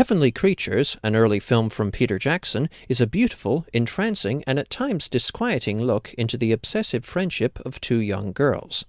Heavenly Creatures, an early film from Peter Jackson, is a beautiful, entrancing, and at times disquieting look into the obsessive friendship of two young girls.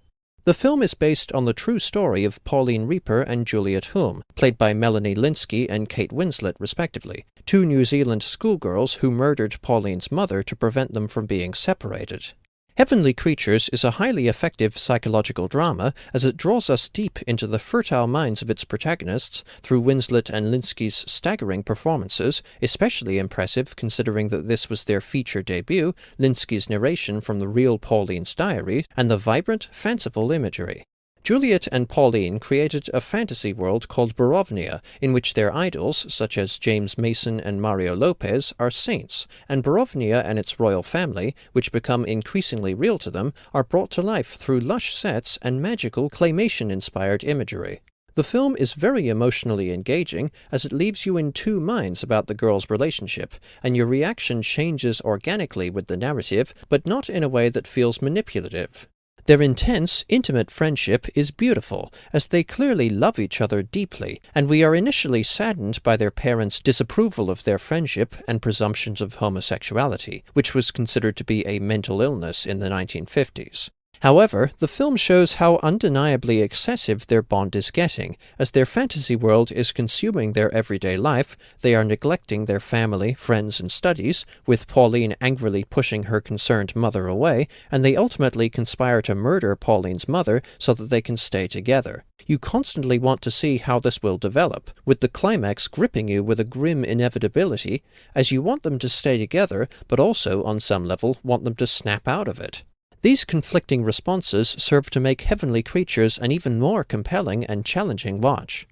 The film is based on the true story of Pauline Reaper and Juliet Hulme, played by Melanie Lynskey and Kate Winslet respectively, two New Zealand schoolgirls who murdered Pauline's mother to prevent them from being separated. Heavenly Creatures is a highly effective psychological drama as it draws us deep into the fertile minds of its protagonists through Winslet and Lynskey's staggering performances, especially impressive considering that this was their feature debut, Lynskey's narration from the real Pauline's diary, and the vibrant, fanciful imagery. Juliet and Pauline created a fantasy world called Barovnia, in which their idols, such as James Mason and Mario Lopez, are saints, and Barovnia and its royal family, which become increasingly real to them, are brought to life through lush sets and magical claymation-inspired imagery. The film is very emotionally engaging, as it leaves you in two minds about the girls' relationship, and your reaction changes organically with the narrative, but not in a way that feels manipulative. Their intense, intimate friendship is beautiful, as they clearly love each other deeply, and we are initially saddened by their parents' disapproval of their friendship and presumptions of homosexuality, which was considered to be a mental illness in the 1950s. However, the film shows how undeniably excessive their bond is getting. As their fantasy world is consuming their everyday life, they are neglecting their family, friends, and studies, with Pauline angrily pushing her concerned mother away, and they ultimately conspire to murder Pauline's mother so that they can stay together. You constantly want to see how this will develop, with the climax gripping you with a grim inevitability, as you want them to stay together, but also, on some level, want them to snap out of it. These conflicting responses serve to make Heavenly Creatures an even more compelling and challenging watch.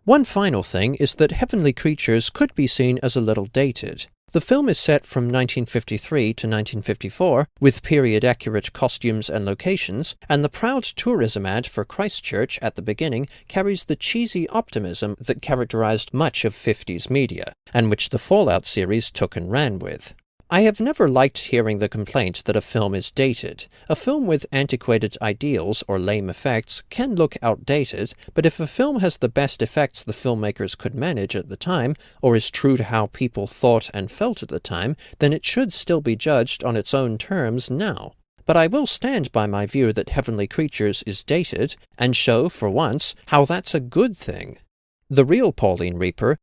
One final thing is that Heavenly Creatures could be seen as a little dated. The film is set from 1953 to 1954, with period-accurate costumes and locations, and the proud tourism ad for Christchurch at the beginning carries the cheesy optimism that characterized much of 50s media, and which the Fallout series took and ran with. I have never liked hearing the complaint that a film is dated. A film with antiquated ideals or lame effects can look outdated, but if a film has the best effects the filmmakers could manage at the time, or is true to how people thought and felt at the time, then it should still be judged on its own terms now. But I will stand by my view that Heavenly Creatures is dated, and show, for once, how that's a good thing. The real Pauline Reaper,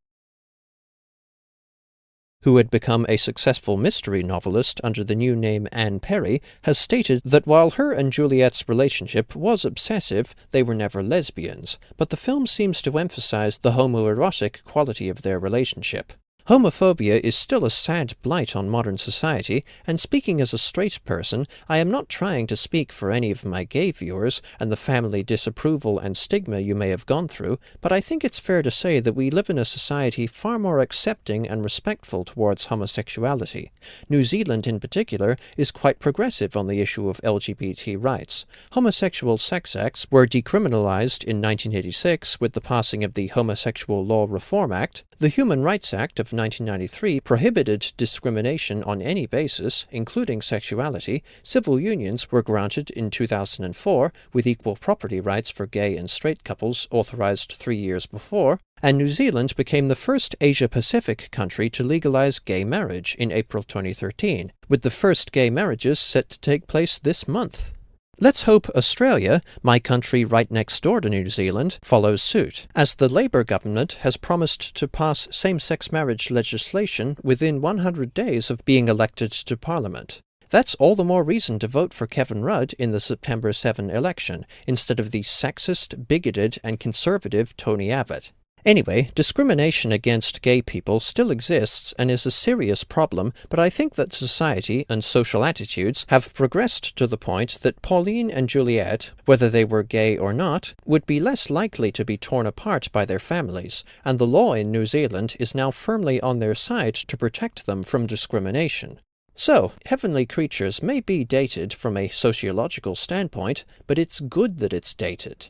who had become a successful mystery novelist under the new name Anne Perry, has stated that while her and Juliet's relationship was obsessive, they were never lesbians, but the film seems to emphasize the homoerotic quality of their relationship. Homophobia is still a sad blight on modern society, and speaking as a straight person, I am not trying to speak for any of my gay viewers and the family disapproval and stigma you may have gone through, but I think it's fair to say that we live in a society far more accepting and respectful towards homosexuality. New Zealand, in particular, is quite progressive on the issue of LGBT rights. Homosexual sex acts were decriminalized in 1986 with the passing of the Homosexual Law Reform Act. The Human Rights Act of 1993 prohibited discrimination on any basis, including sexuality. Civil unions were granted in 2004, with equal property rights for gay and straight couples authorized 3 years before, and New Zealand became the first Asia-Pacific country to legalize gay marriage in April 2013, with the first gay marriages set to take place this month. Let's hope Australia, my country right next door to New Zealand, follows suit, as the Labour government has promised to pass same-sex marriage legislation within 100 days of being elected to Parliament. That's all the more reason to vote for Kevin Rudd in the September 7 election, instead of the sexist, bigoted, and conservative Tony Abbott. Anyway, discrimination against gay people still exists and is a serious problem, but I think that society and social attitudes have progressed to the point that Pauline and Juliet, whether they were gay or not, would be less likely to be torn apart by their families, and the law in New Zealand is now firmly on their side to protect them from discrimination. So, Heavenly Creatures may be dated from a sociological standpoint, but it's good that it's dated.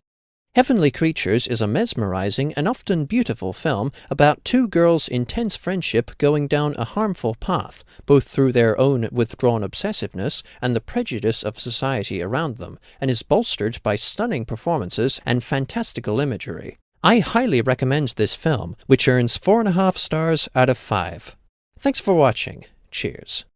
Heavenly Creatures is a mesmerizing and often beautiful film about two girls' intense friendship going down a harmful path, both through their own withdrawn obsessiveness and the prejudice of society around them, and is bolstered by stunning performances and fantastical imagery. I highly recommend this film, which earns 4.5 stars out of 5. Thanks for watching. Cheers.